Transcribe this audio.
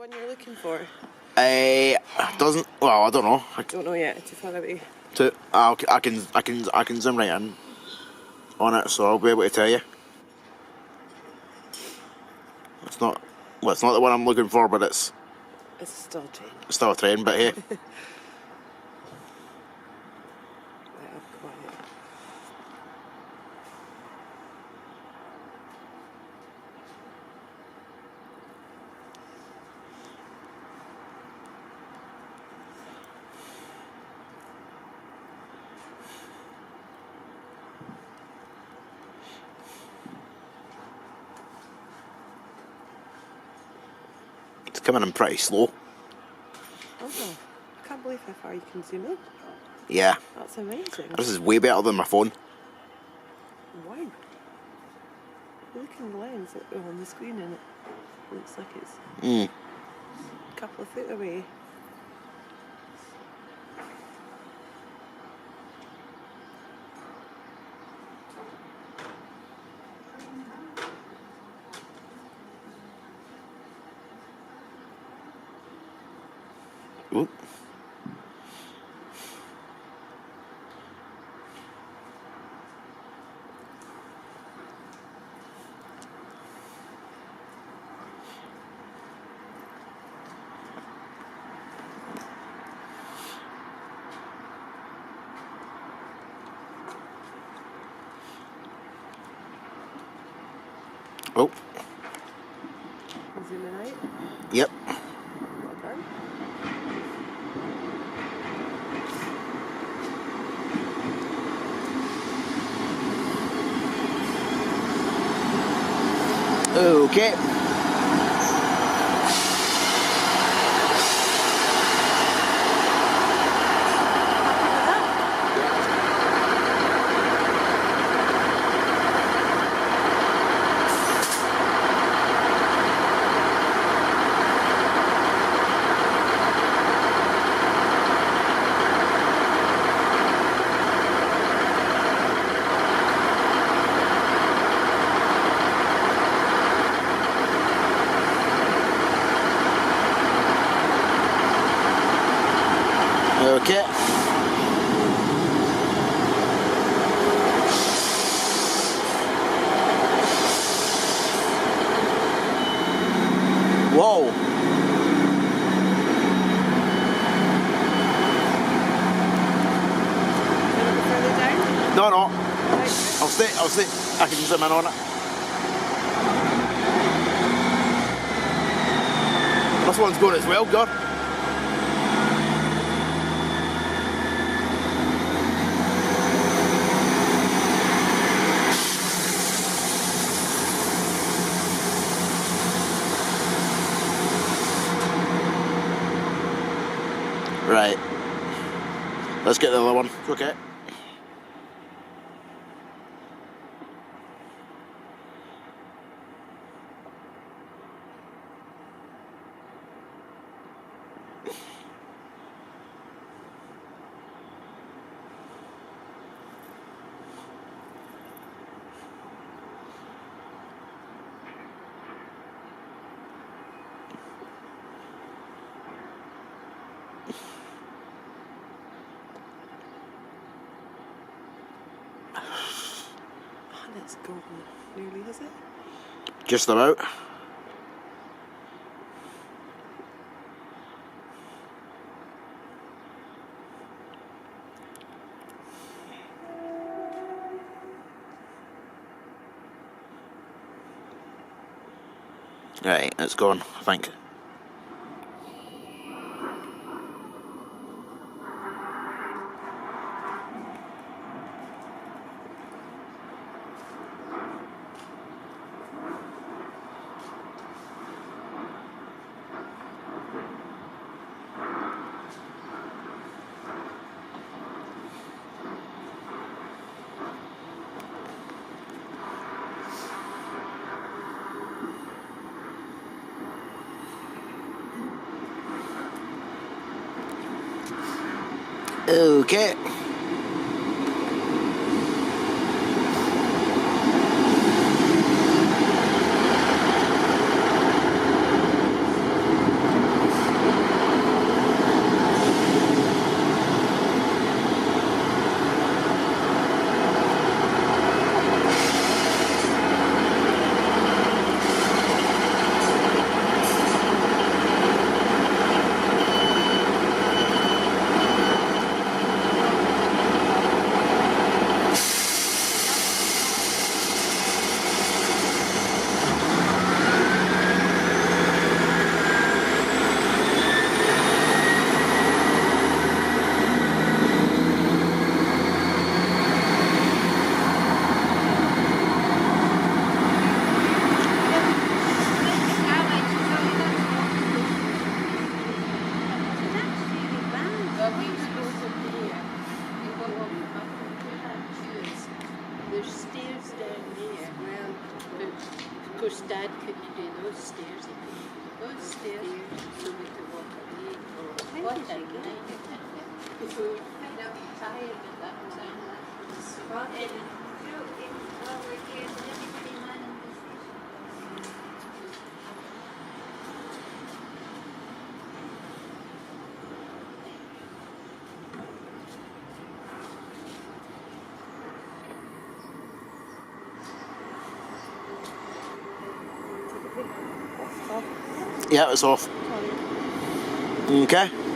one you're looking for? Doesn't. Well, I don't know. Don't know yet. Too far away. I can zoom right in on it, so I'll be able to tell you. It's not. Well, it's not the one I'm looking for, but it's still a train. It's still a train, but hey. Right, I'm quiet. It's coming in pretty slow. Oh, I can't believe how far you can zoom in. Yeah. That's amazing. This is way better than my phone. Wow. Look in the lens on the screen and it looks like it's a couple of foot away. Ooh. Oh. Zooming out. Yep. Well done. Okay. Okay. Whoa. A little further down. No. Right. I'll stay. I can zoom in on it. This one's going as well, God. Right. Let's get the other one. Okay. And it's gone nearly, is it? Just about. Right, it's gone, I think. Okay. stairs. So we could walk away or When what did time you go? night? Because we were kind of tired at that time. Off. Yeah, it's off. Sorry. Okay.